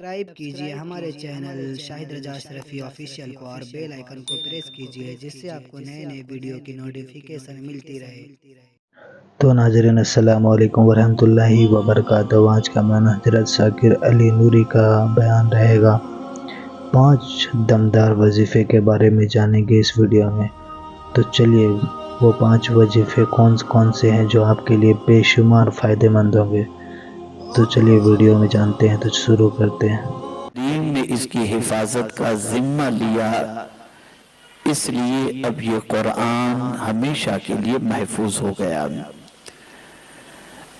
Subscribe کیجئے ہمارے channel شاہد رجا اشرفی آفیشیل کو اور بیل آئیکن کو پریس کیجئے جس سے آپ کو نئے نئے ویڈیو کی نوٹیفیکیشن ملتی رہے۔ تو ناظرین السلام علیکم ورحمۃ اللہ وبرکاتہ۔ آج کا مولانا حضرت ذاکر علی نوری کا بیان رہے گا۔ 5 دمدار وظیفے کے بارے میں جانیں گے اس ویڈیو میں۔ تو چلیے وہ 5 وظیفے کون سے ہیں جو آپ کے لیے بے شمار فائدے مند ہوں گے۔ تو چلیے ویڈیو میں جانتے ہیں، تو شروع کرتے ہیں۔ دین نے اس کی حفاظت کا ذمہ لیا، اس لیے اب یہ قرآن ہمیشہ کے لیے محفوظ ہو گیا۔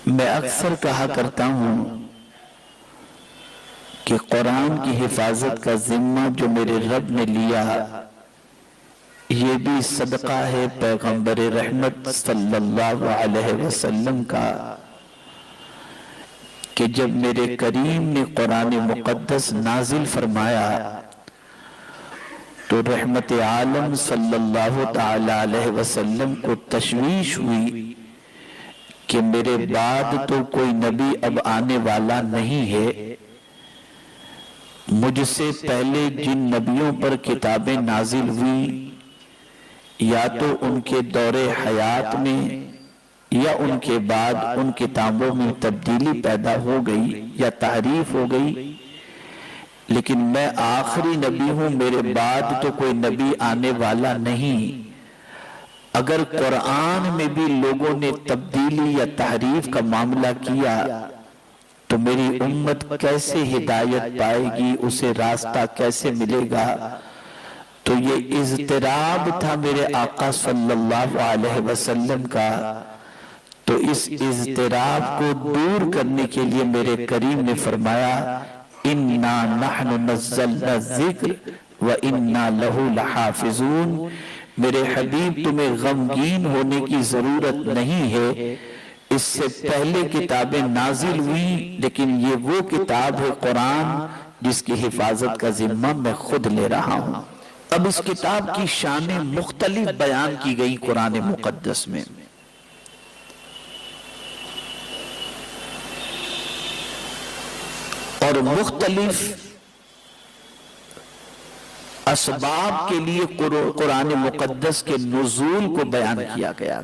میں اکثر کہا کرتا ہوں کہ قرآن کی حفاظت کا ذمہ جو میرے رب نے لیا، یہ بھی صدقہ ہے پیغمبر رحمت صلی اللہ علیہ وسلم کا، کہ جب میرے کریم نے قرآن مقدس نازل فرمایا تو رحمت عالم صلی اللہ تعالی علیہ وسلم کو تشویش ہوئی کہ میرے بعد تو کوئی نبی اب آنے والا نہیں ہے، مجھ سے پہلے جن نبیوں پر کتابیں نازل ہوئی یا تو ان کے دور حیات میں یا ان کے بعد ان کتابوں میں تبدیلی پیدا ہو گئی یا تحریف ہو گئی، لیکن میں آخری نبی ہوں، میرے بعد تو کوئی نبی آنے والا نہیں۔ اگر قرآن میں بھی لوگوں نے تبدیلی یا تحریف کا معاملہ کیا تو میری امت کیسے ہدایت پائے گی، اسے راستہ کیسے ملے گا؟ تو یہ اضطراب تھا میرے آقا صلی اللہ علیہ وسلم کا۔ تو اس اضطراب کو دور کرنے کے لیے میرے کریم نے فرمایا اِنَّا نَحْنُ نَزَّلْنَا الذِّكْرَ وَإِنَّا لَهُ لَحَافِظُونَ۔ میرے حبیب تمہیں غمگین ہونے کی ضرورت نہیں ہے، اس سے پہلے کتابیں نازل ہوئیں، لیکن یہ وہ کتاب ہے قرآن جس کی حفاظت کا ذمہ میں خود لے رہا ہوں۔ اب اس کتاب کی شانیں مختلف بیان کی گئی قرآن مقدس میں، اور مختلف اسباب کے لیے قرآن مقدس کے نزول کو بیان کیا گیا۔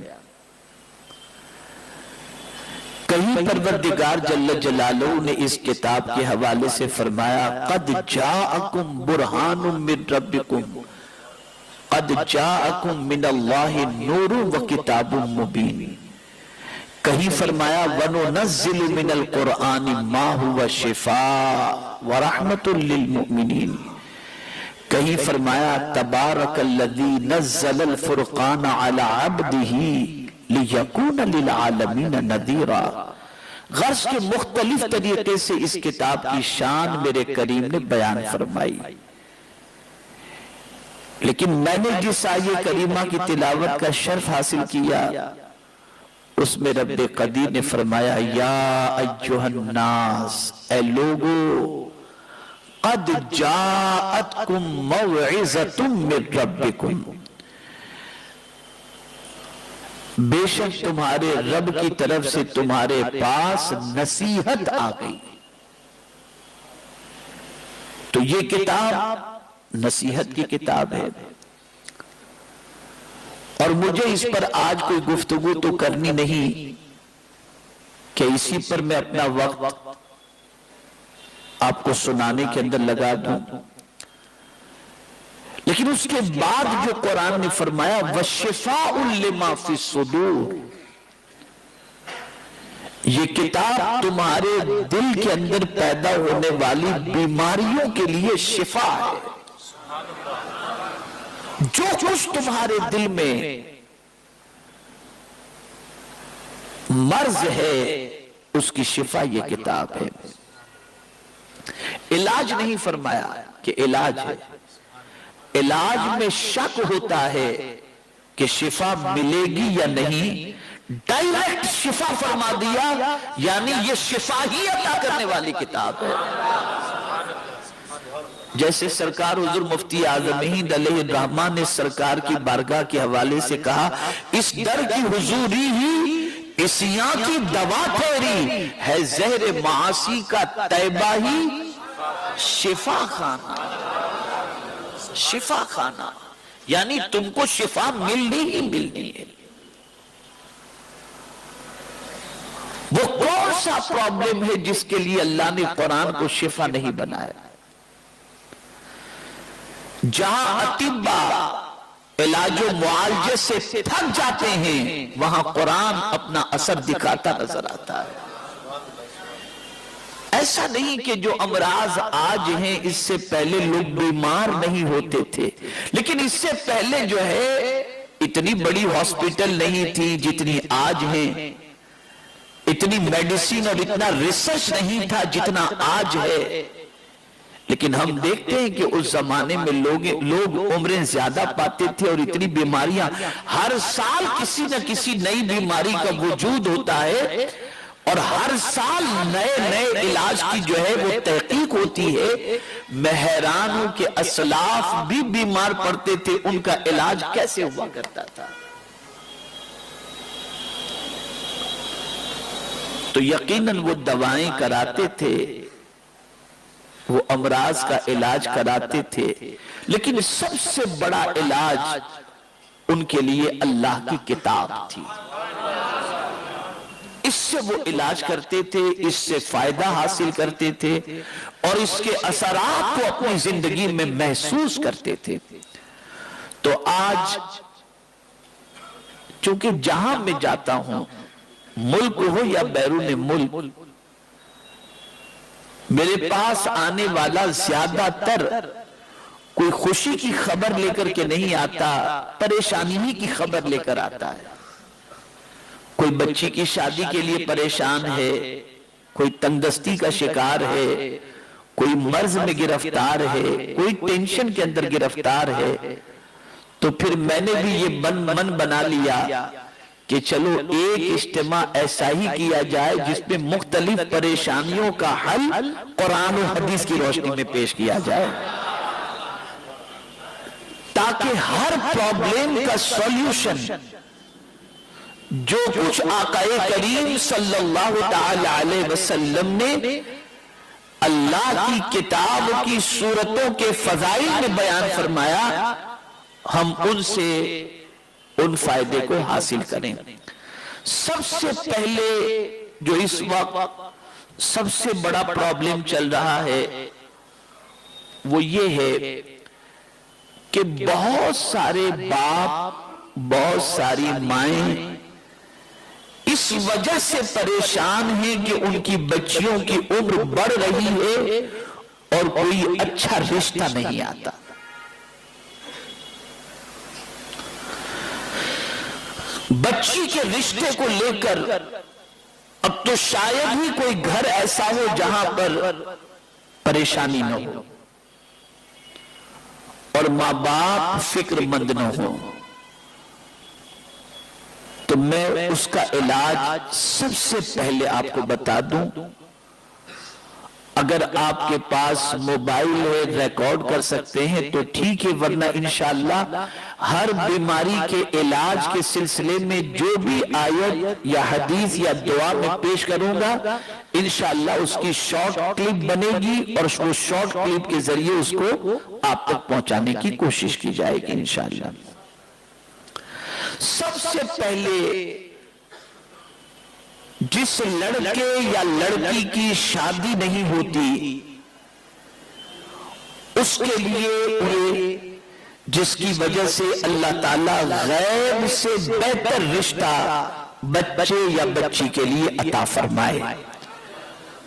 کہیں پروردگار جل جلالہ نے اس کتاب کے حوالے سے فرمایا قد جاءکم برہان من ربکم قد جاءکم من اللہ نور و کتاب مبین۔ کہیں فرمایا وَنُنَزِّلُ مِنَ الْقُرْآنِ مَا هُوَ شِفَاءٌ وَرَحْمَةٌ لِّلْمُؤْمِنِينَ۔ کہیں فرمایا تبارک الذی نزل الفرقان علی عبدہ لیکون للعالمین نذیرا۔ غرض کے مختلف طریقے سے اس کتاب کی شان میرے کریم نے بیان فرمائی، لیکن میں نے جس آیہ کریمہ کی تلاوت کا شرف حاصل کیا اس میں رب قدیر نے فرمایا یا ایھا الناس، اے لوگو، قد جاءتکم موعظۃ من ربکم، بے شک تمہارے رب کی طرف سے تمہارے پاس نصیحت آ گئی۔ تو یہ کتاب نصیحت کی کتاب ہے، اور مجھے اس پر آج کوئی گفتگو تو کرنی نہیں کہ اسی پر میں اپنا وقت آپ کو سنانے کے اندر لگا دوں، لیکن اس کے بعد جو قرآن نے فرمایا وَشِفَاءٌ لِّمَا فِي الصُّدُورِ، یہ کتاب تمہارے دل کے اندر پیدا ہونے والی بیماریوں کے لیے شفا ہے۔ جو کچھ تمہارے دل میں مرض ہے اس کی شفا یہ کتاب ہے۔ علاج نہیں فرمایا کہ علاج ہے، علاج میں شک ہوتا ہے کہ شفا ملے گی یا نہیں، ڈائریکٹ شفا فرما دیا، یعنی یہ شفا ہی عطا کرنے والی کتاب ہے۔ جیسے سرکار حضور مفتی اعظم ہند علیہ الرحمہ نے سرکار کی بارگاہ کے حوالے سے کہا اس در کی حضوری ہی عصیاں کی دوا تیری ہے، زہر معاصی کا طیبہ ہی شفا خانہ، شفا خانہ، یعنی تم کو شفا ملنی ہی ملنی ہے۔ وہ کون سا پرابلم ہے جس کے لیے اللہ نے قرآن کو شفا نہیں بنایا؟ جہاں اطباء علاج و معالجے سے تھک جاتے ہیں وہاں قرآن اپنا اثر دکھاتا نظر آتا ہے۔ ایسا نہیں کہ جو امراض آج ہیں اس سے پہلے لوگ بیمار نہیں ہوتے تھے، لیکن اس سے پہلے جو ہے اتنی بڑی ہاسپٹل نہیں تھی جتنی آج ہیں، اتنی میڈیسن اور اتنا ریسرچ نہیں تھا جتنا آج ہے، لیکن ہم دیکھتے ہیں کہ اس زمانے میں لوگ عمریں زیادہ پاتے تھے اور اتنی بیماریاں، ہر سال کسی نہ کسی نئی بیماری کا وجود ہوتا ہے اور ہر سال نئے علاج کی جو ہے وہ تحقیق ہوتی ہے۔ میں حیران ہوں کہ اسلاف بھی بیمار پڑتے تھے، ان کا علاج کیسے ہوا کرتا تھا؟ تو یقیناً وہ دوائیں کراتے تھے، وہ امراض کا علاج کراتے تھے، لیکن سب سے بڑا علاج ان کے لیے اللہ کی کتاب تھی۔ اس سے وہ علاج کرتے تھے، اس سے فائدہ حاصل کرتے تھے اور اس کے اثرات کو اپنی زندگی میں محسوس کرتے تھے۔ تو آج چونکہ جہاں میں جاتا ہوں، ملک ہو یا بیرون ملک، میرے پاس آنے والا زیادہ تر کوئی خوشی کی خبر لے کر کے نہیں آتا، پریشانی ہی کی خبر لے کر آتا ہے۔ کوئی بچی کی شادی کے لیے پریشان ہے، کوئی تنگدستی کا شکار ہے، کوئی مرض میں گرفتار ہے، کوئی ٹینشن کے اندر گرفتار ہے، تو پھر میں نے بھی یہ من بنا لیا کہ چلو ایک اجتماع ایسا ہی کیا جائے جس میں مختلف پریشانیوں کا حل قرآن و حدیث کی روشنی میں پیش کیا جائے، تاکہ ہر پرابلم کا سولوشن جو کچھ آقا کریم صلی اللہ تعالی علیہ وسلم نے اللہ کی کتاب کی صورتوں کے فضائل میں بیان فرمایا، ہم ان سے ان فائدے کو حاصل کریں۔ سب سے پہلے جو اس وقت سب سے بڑا پرابلم چل رہا ہے وہ یہ ہے کہ بہت سارے باپ، بہت ساری مائیں اس وجہ سے پریشان ہیں کہ ان کی بچیوں کی عمر بڑھ رہی ہے اور کوئی اچھا رشتہ نہیں آتا۔ بچی کے رشتے کو لے کر اب تو شاید ہی کوئی گھر ایسا ہو جہاں پر پریشانی نہ ہو اور ماں باپ فکر مند نہ ہو۔ تو میں اس کا علاج سب سے پہلے آپ کو بتا دوں، اگر آپ کے پاس موبائل ہے ریکارڈ کر سکتے ہیں تو ٹھیک ہے، ورنہ انشاءاللہ ہر بیماری کے علاج کے سلسلے میں جو بھی آیت یا حدیث یا دعا میں پیش کروں گا انشاءاللہ اس کی شارٹ کلپ بنے گی اور وہ شارٹ کلپ کے ذریعے اس کو آپ تک پہنچانے کی کوشش کی جائے گی انشاءاللہ۔ سب سے پہلے جس لڑکے یا لڑکی کی شادی نہیں ہوتی اس کے لیے جس کی وجہ سے اللہ تعالیٰ غیب سے بہتر رشتہ بچے یا بچی کے لیے عطا فرمائے،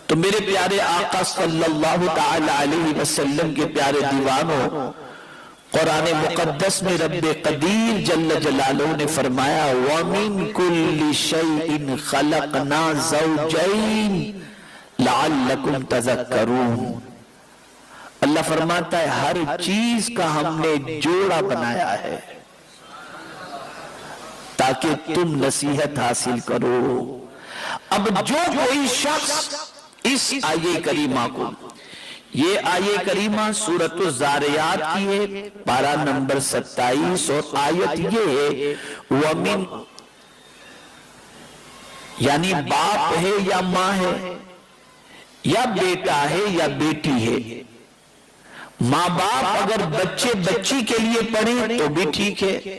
تو میرے پیارے آقا صلی اللہ تعالی علیہ وسلم کے پیارے دیوانوں، قرآن مقدس میں رب قدیر جل جلالہ نے فرمایا وَمِن كُلِّ شَيْءٍ خَلَقْنَا زَوْجَيْنِ لَعَلَّكُمْ تَذَكَّرُونَ۔ اللہ فرماتا ہے ہر چیز کا ہم نے جوڑا بنایا ہے تاکہ تم نصیحت حاصل کرو۔ اب جو کوئی شخص اس آیے کریمہ کو، یہ آیے کریمہ سورۃ الزاریات کی ہے، پارہ نمبر 27 اور آیت یہ ہے وَمِن، یعنی باپ ہے یا ماں ہے، یا بیٹا ہے یا بیٹی ہے، ماں باپ اگر بچے بچی کے لیے پڑھیں تو بھی ٹھیک ہے،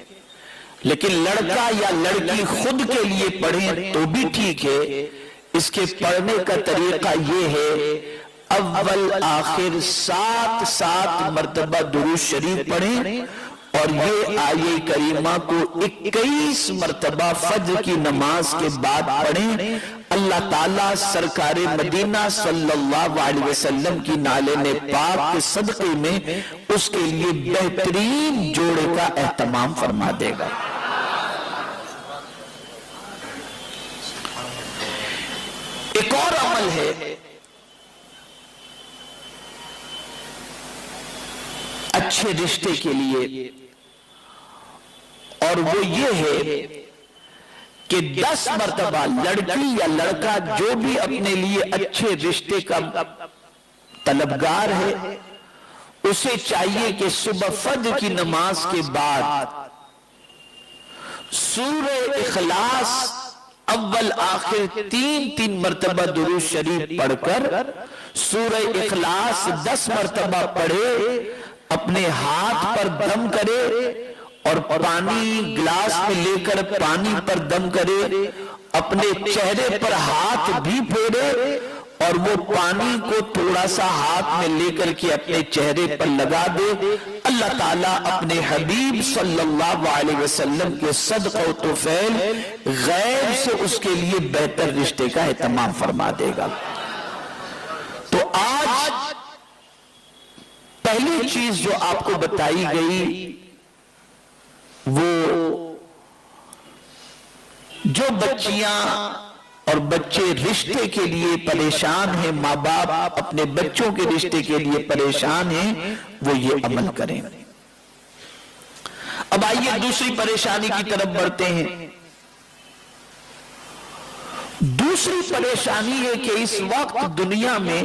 لیکن لڑکا یا لڑکی خود کے لیے پڑھیں تو بھی ٹھیک ہے۔ اس کے پڑھنے کا طریقہ یہ ہے، اول آخر 7 مرتبہ درود شریف پڑھیں، اور یہ آیہ کریمہ کو 21 مرتبہ فجر کی نماز کے بعد پڑھیں۔ اللہ تعالیٰ سرکار مدینہ صلی اللہ علیہ وسلم کی نالین پاک کے صدقے میں اس کے لیے بہترین جوڑے کا اہتمام فرما دے گا۔ ایک اور عمل ہے اچھے رشتے کے لیے، اور وہ یہ ہے کہ 10 مرتبہ لڑکی یا لڑکا جو بھی اپنے لیے اچھے رشتے کا طلبگار ہے، اسے چاہیے کہ صبح فجر کی نماز کے بعد سورہ اخلاص اول آخر 3 مرتبہ درود شریف پڑھ کر سورہ اخلاص 10 مرتبہ پڑھے، اپنے ہاتھ پر دم کرے اور پانی گلاس میں لے کر پانی پر دم کرے، اپنے چہرے پر ہاتھ بھی پھیرے اور وہ پانی کو تھوڑا سا ہاتھ میں لے کر کے اپنے چہرے پر لگا دے۔ اللہ تعالیٰ اپنے حبیب صلی اللہ علیہ وسلم کے صدقہ و طفیل غیب سے اس کے لیے بہتر رشتے کا اہتمام فرما دے گا۔ تو آج پہلی چیز جو آپ کو بتائی گئی وہ جو بچیاں اور بچے رشتے کے لیے پریشان ہیں، ماں باپ اپنے بچوں کے رشتے کے لیے پریشان ہیں، وہ یہ عمل کریں۔ اب آئیے دوسری پریشانی کی طرف بڑھتے ہیں۔ دوسری پریشانی ہے کہ اس وقت دنیا میں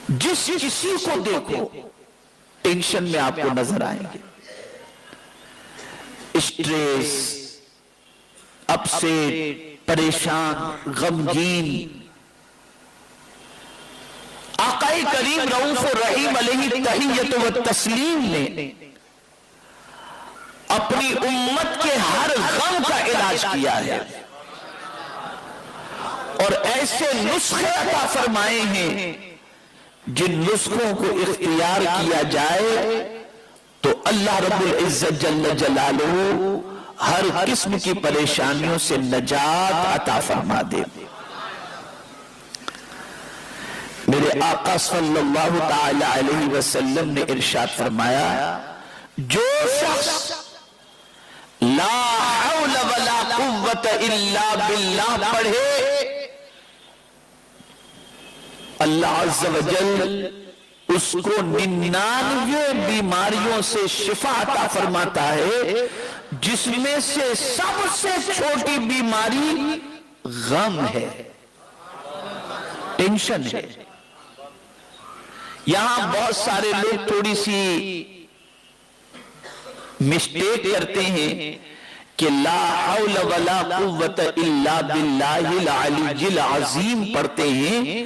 جس کسی کو دیکھو ٹینشن میں آپ کو نظر آئیں گے، اسٹریس، اپسیٹ، پریشان، غمگین۔ آقا کریم رؤوف الرحیم علیہ تحیت و تسلیم نے اپنی امت کے ہر غم کا علاج کیا ہے اور ایسے نسخے عطا فرمائے ہیں جن نسخوں کو اختیار کیا جائے تو اللہ رب العزت جل جلالہ ہر قسم کی پریشانیوں سے نجات عطا فرما دے۔ میرے آقا صلی اللہ تعالی علیہ وسلم نے ارشاد فرمایا، جو شخص لا حول ولا قوت الا باللہ پڑھے، اللہ عز و جل اس کو 99 بیماریوں سے شفا عطا فرماتا ہے، جس میں سے سب سے چھوٹی بیماری غم ہے، ٹینشن ہے۔ یہاں بہت سارے لوگ تھوڑی سی مسٹیک کرتے ہیں کہ لا حول ولا قوت الا باللہ العلی العظیم پڑھتے ہیں،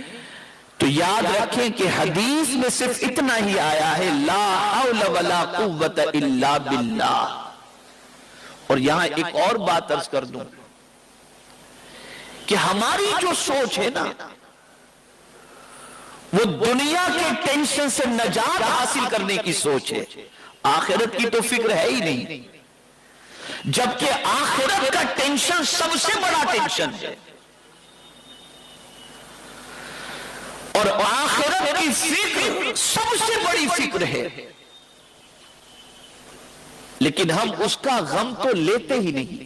تو یاد رکھیں کہ حدیث میں صرف اتنا ہی آیا ہے، لا حول ولا قوت الا باللہ۔ اور یہاں ایک اور بات عرض کر دوں کہ ہماری جو سوچ ہے نا، وہ دنیا کے ٹینشن سے نجات حاصل کرنے کی سوچ ہے، آخرت کی تو فکر ہے ہی نہیں، جبکہ آخرت کا ٹینشن سب سے بڑا ٹینشن ہے، اور آخرت کی فکر سب سے بڑی فکر ہے، لیکن ہم اس کا غم تو لیتے ہی نہیں،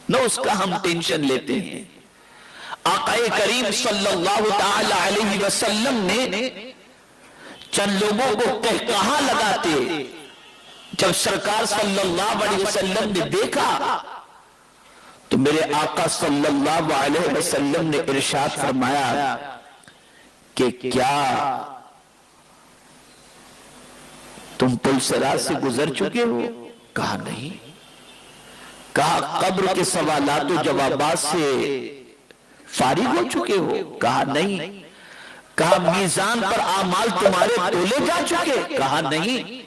نہ اس کا ہم ٹینشن لیتے ہیں۔ آقا کریم صلی اللہ تعالی علیہ وسلم نے چند لوگوں کو کہا لگاتے، جب سرکار صلی اللہ علیہ وسلم نے دیکھا تو میرے آقا صلی اللہ علیہ وسلم نے ارشاد فرمایا کہ کیا تم پل صراط سے گزر چکے ہو؟ کہا نہیں۔ کہا قبر کے سوالات و جوابات سے فارغ ہو چکے ہو؟ کہا نہیں۔ کہا میزان پر اعمال تمہارے تولے جا چکے؟ کہا نہیں۔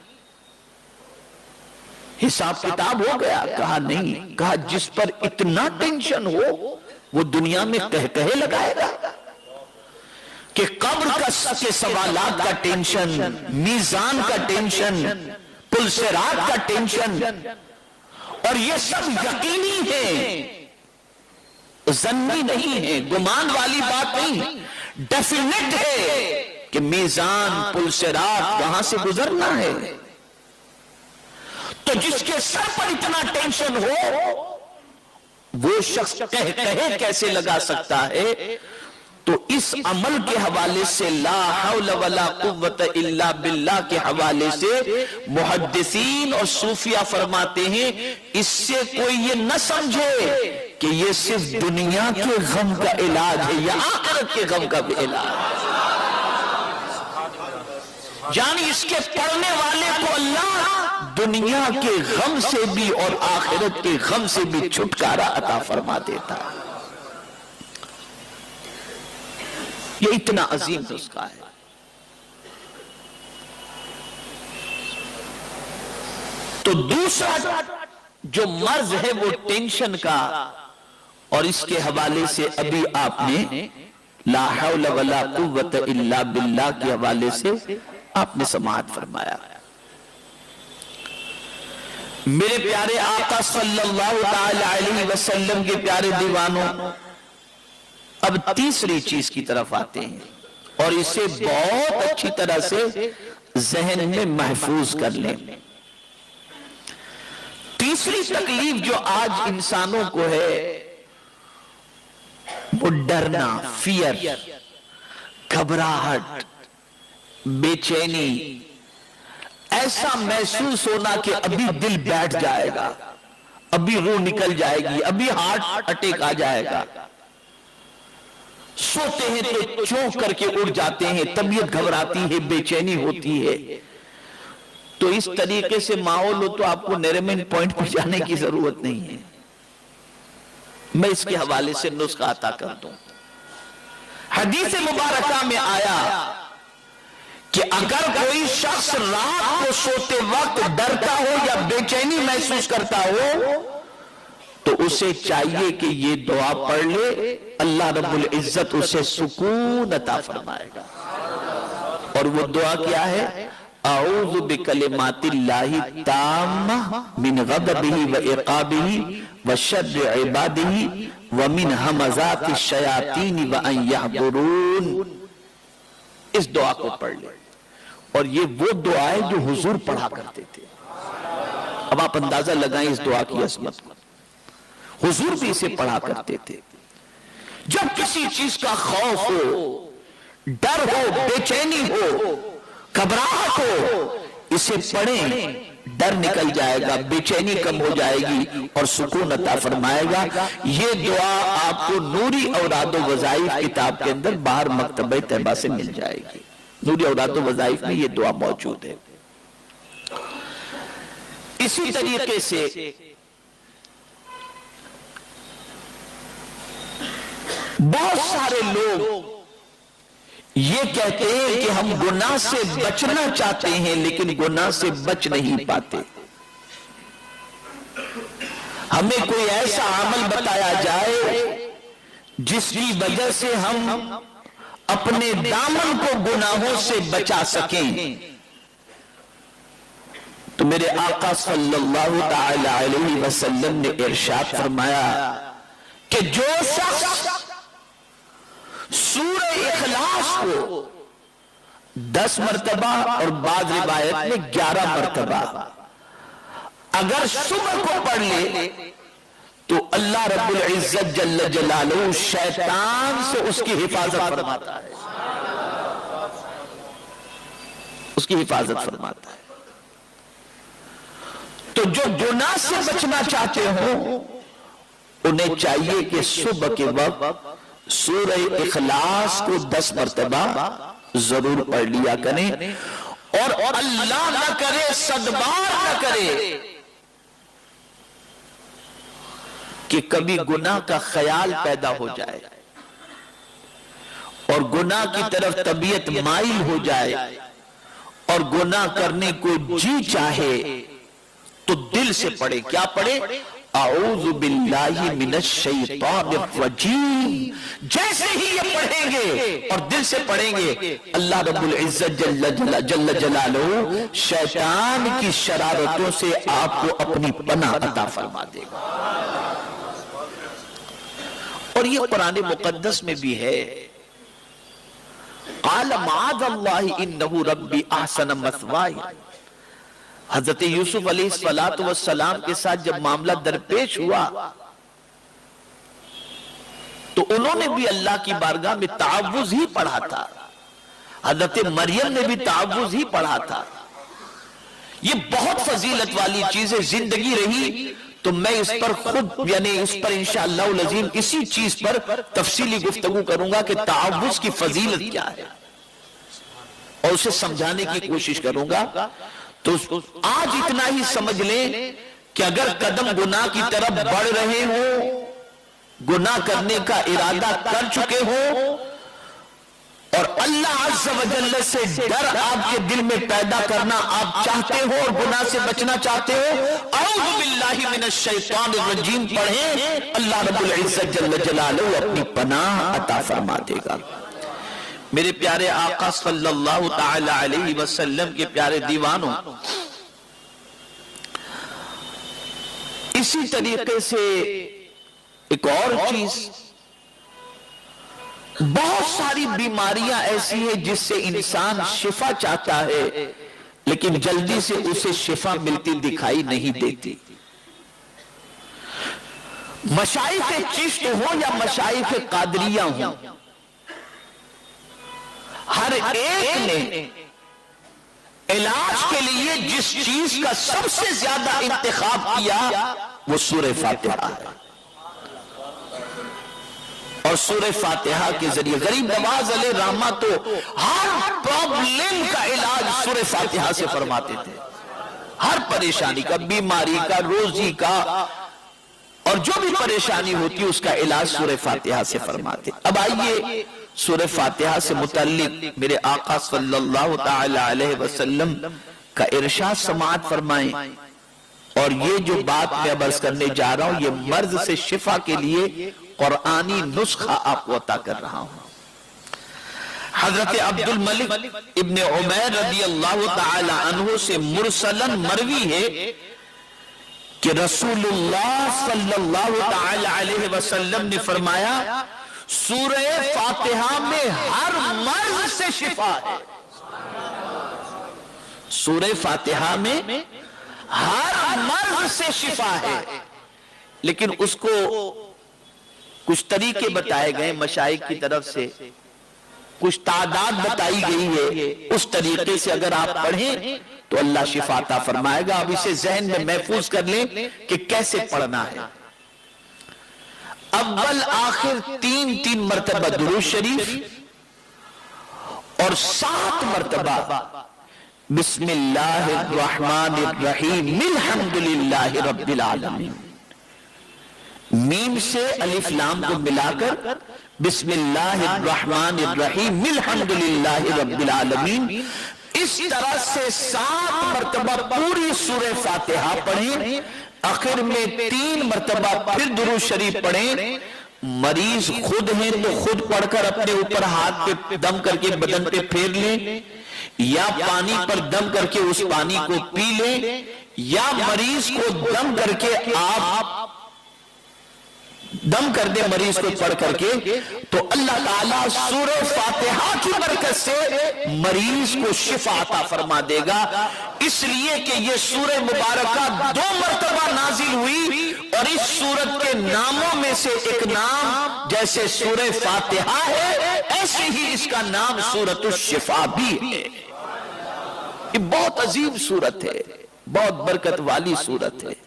حساب کتاب ہو گیا؟ کہا نہیں۔ کہا جس پر اتنا ٹینشن ہو وہ دنیا میں کہے لگائے گا کہ قبر کے سوالات کا ٹینشن، میزان کا ٹینشن، پل صراط کا ٹینشن، اور یہ سب یقینی ہے، ظنی نہیں ہے، گمان والی بات نہیں، ڈیفینیٹ ہے کہ میزان پل صراط وہاں سے گزرنا ہے۔ تو جس کے سر پر اتنا ٹینشن ہو وہ شخص کہے کیسے لگا سکتا ہے؟ تو اس عمل کے حوالے سے لا حول ولا قوت الا باللہ کے حوالے سے محدثین اور صوفیہ فرماتے ہیں اس سے کوئی یہ نہ سمجھے کہ یہ صرف دنیا کے غم کا علاج ہے یا آخرت کے غم کا بھی علاج ہے۔ یعنی اس کے پڑھنے والے کو اللہ دنیا کے غم سے بھی اور آخرت کے غم سے بھی چھٹکارا عطا فرما دیتا ہے۔ یہ اتنا عظیم نسخہ ہے۔ تو دوسرا جو مرض ہے وہ ٹینشن کا، اور اس کے حوالے سے ابھی آپ نے لا حول ولا قوت الا باللہ کے حوالے سے آپ نے سماعت فرمایا۔ میرے پیارے آقا صلی اللہ تعالی علیہ وسلم کے پیارے دیوانوں، اب تیسری چیز کی طرف آتے ہیں اور اسے بہت اچھی طرح سے ذہن میں محفوظ کر لیں۔ تیسری تکلیف جو آج انسانوں کو ہے وہ ڈرنا، فیئر، گھبراہٹ، بے چینی، ایسا محسوس ہونا کہ ابھی دل بیٹھ جائے گا، ابھی روح نکل جائے گی، ابھی ہارٹ اٹیک آ جائے گا۔ سوتے ہیں تو چونک کر کے اٹھ جاتے ہیں، طبیعت گھبراتی ہے، بے چینی ہوتی ہے۔ تو اس طریقے سے ماحول ہو تو آپ کو نیریمن پوائنٹ پر جانے کی ضرورت نہیں ہے۔ میں اس کے حوالے سے نسخہ عطا کر دوں۔ حدیث مبارکہ میں آیا کہ اگر کوئی شخص رات کو سوتے وقت ڈرتا ہو یا بے چینی محسوس کرتا ہو تو اسے چاہیے کہ یہ دعا پڑھ لے، اللہ رب العزت اسے سکون عطا فرمائے گا۔ اور وہ دعا کیا ہے؟ اعوذ بکلمات اللہ التامہ من غضبہ وعقابہ وشر عبادہ ومن ہمزات الشیاطین وان یحضرون۔ اس دعا کو پڑھ لے، اور یہ وہ دعا ہے جو حضور پڑھا کرتے تھے۔ اب آپ اندازہ لگائیں اس دعا کی عظمت کو، حضور بھی اسے پڑھا کرتے تھے۔ جب کسی چیز کا خوف ہو، ڈر ہو، بے چینی ہو، گھبراہٹ ہو، اسے پڑھیں، ڈر نکل جائے گا، بے چینی کم ہو جائے گی اور سکون عطا فرمائے گا۔ یہ دعا آپ کو نوری اوراد و وظائف کتاب کے اندر باہر مکتبہ طیبہ سے مل جائے گی۔ نوری اوراد و وظائف میں یہ دعا موجود ہے۔ اسی طریقے سے بہت سارے لوگ یہ کہتے ہیں کہ ہم گناہ سے بچنا چاہتے ہیں لیکن گناہ سے بچ نہیں پاتے۔ ہمیں کوئی ایسا عمل بتایا جائے جس کی وجہ سے ہم اپنے دامن کو گناہوں سے بچا سکیں۔ تو میرے آقا صلی اللہ تعالی علیہ وسلم نے ارشاد فرمایا کہ جو شخص سورہ اخلاص کو 10 مرتبہ اور بعض روایت میں 11 مرتبہ اگر صبح کو پڑھ لے تو اللہ رب العزت جل جلالہ شیطان سے اس کی حفاظت فرماتا ہے، اس کی حفاظت فرماتا ہے۔ تو جو گناہ سے بچنا چاہتے ہوں انہیں چاہیے کہ صبح کے وقت سورہ اخلاص کو 10 مرتبہ ضرور پڑھ لیا کریں، اور اللہ نہ کرے، صدبار نہ کرے کہ کبھی گناہ کا خیال پیدا ہو جائے اور گناہ کی طرف طبیعت مائل ہو جائے اور گناہ کرنے کو جی چاہے تو دل سے پڑھے. کیا پڑھے؟ اعوذ باللہ من الشیطان الرجیم. جیسے ہی یہ پڑھیں گے اور دل سے پڑھیں گے، اللہ رب العزت جل جلالہ شیطان کی شرارتوں سے آپ کو اپنی پناہ عطا فرما دے گا. اور یہ قرآن مقدس میں بھی ہے، قال معاذ اللہ انہ ربی احسن مثوائی. حضرت یوسف علیہ السلام کے ساتھ جب معاملہ درپیش ہوا تو انہوں نے بھی اللہ کی بارگاہ میں تعوذ ہی پڑھا تھا، حضرت مریم نے بھی تعوذ ہی پڑھا تھا. یہ بہت فضیلت والی چیز ہے. زندگی رہی تو میں اس پر خود اس پر انشاءاللہ العظیم اسی چیز پر تفصیلی گفتگو کروں گا کہ تعوذ کی فضیلت کیا ہے اور اسے سمجھانے کی کوشش کروں گا. تو آج اتنا ہی سمجھ لیں کہ اگر قدم گناہ کی طرف بڑھ رہے ہوں، گناہ کرنے کا ارادہ کر چکے ہوں اور اللہ عز و جل سے ڈر آپ کے دل میں پیدا کرنا آپ چاہتے ہو اور گناہ سے بچنا چاہتے ہو، اعوذ باللہ من الشیطان الرجیم پڑھیں، اللہ رب العزت جل جلالہ اپنی پناہ عطا فرما دے گا. میرے پیارے آقا صلی اللہ تعالی علیہ وسلم کے پیارے دیوانوں، اسی طریقے سے ایک اور چیز، بہت ساری بیماریاں ایسی ہیں جس سے انسان شفا چاہتا ہے لیکن جلدی سے اسے شفا ملتی دکھائی نہیں دیتی. مشائخ چشت ہو یا مشائخ قادریہ ہوں، ہر ایک نے علاج کے لیے جس چیز کا سب سے زیادہ انتخاب کیا وہ سورہ فاتحہ ہے. اور سورہ فاتحہ کے ذریعے غریب نواز علیہ رحمہ تو ہر پرابلم کا علاج سورہ فاتحہ سے فرماتے تھے. ہر پریشانی کا، بیماری کا، روزی کا اور جو بھی پریشانی ہوتی اس کا علاج سورہ فاتحہ سے فرماتے. اب آئیے سورہ فاتحہ سے متعلق میرے آقا صلی اللہ تعالی علیہ وسلم کا ارشاد سماعت فرمائیں. اور یہ جو بات میں عرض کرنے جا رہا ہوں یہ مرض سے شفا کے لیے قرآنی نسخہ آپ کو عطا کر رہا ہوں. حضرت عبد الملک ابن عمیر رضی اللہ تعالی عنہ سے مرسلن مروی ہے کہ رسول اللہ صلی اللہ تعالی علیہ وسلم نے فرمایا سورہ فاتحہ میں ہر مرض سے شفا ہے. سورہ فاتحہ میں ہر مرض سے شفا ہے، لیکن اس کو کچھ طریقے بتائے گئے مشائخ کی طرف سے، کچھ تعداد بتائی گئی ہے. اس طریقے سے اگر آپ پڑھیں تو اللہ شفا عطا فرمائے گا. اب اسے ذہن میں محفوظ کر لیں کہ کیسے پڑھنا ہے. اول آخر تین مرتبہ درود شریف اور 7 مرتبہ بسم اللہ الرحمن الرحیم الحمدللہ رب العالمین. میم سے الف لام کو ملا کر بسم اللہ الرحمن الرحیم الحمدللہ رب العالمین. اس طرح سے 7 مرتبہ پوری سورہ فاتحہ پڑھیں. آخر میں 3 مرتبہ پھر درود شریف پڑھیں. مریض خود ہیں تو خود پڑھ کر اپنے اوپر ہاتھ پہ دم کر کے بدن پہ پھیر لیں، یا پانی پر دم کر کے اس پانی کو پی لیں، یا مریض کو دم کر کے آپ دم کر دے مریض کو پڑھ کر کے. تو اللہ تعالیٰ سورہ فاتحہ کی برکت سے مریض کو شفا عطا فرما دے گا. اس لیے کہ یہ سورہ مبارکہ 2 مرتبہ نازل ہوئی اور اس سورت کے ناموں میں سے ایک نام جیسے سورہ فاتحہ ہے ایسے ہی اس کا نام سورۃ الشفا بھی ہے. یہ بہت عظیم سورت ہے، بہت برکت والی سورت ہے.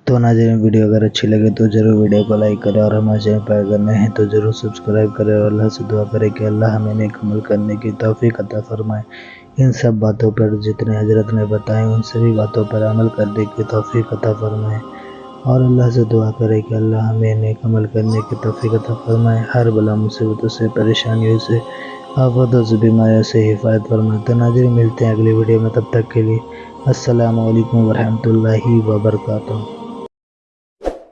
تو ناظرین ویڈیو اگر اچھی لگے تو ضرور ویڈیو کو لائک کریں اور ہمارے چینل پر اگر نئے ہیں تو ضرور سبسکرائب کریں اور اللہ سے دعا کریں کہ اللہ ہمیں نیک عمل کرنے کی توفیق عطا فرمائے. ان سب باتوں پر جتنے حضرت نے بتائیں ان سبھی باتوں پر عمل کرنے کی توفیق عطا فرمائے. اور اللہ سے دعا کرے کہ اللہ ہمیں نیک عمل کرنے کی توفیق عطا فرمائے، ہر بلا مصیبتوں سے، پریشانیوں سے، آفات و بیماریوں سے حفاظت فرمائے۔ تو ناظرین ملتے ہیں اگلی ویڈیو میں، تب تک کے لیے السلام علیکم ورحمۃ اللہ وبرکاتہ۔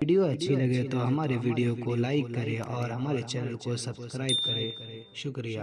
ویڈیو اچھی لگے تو ہمارے ویڈیو کو لائک کریں اور ہمارے چینل کو سبسکرائب کریں۔ شکریہ۔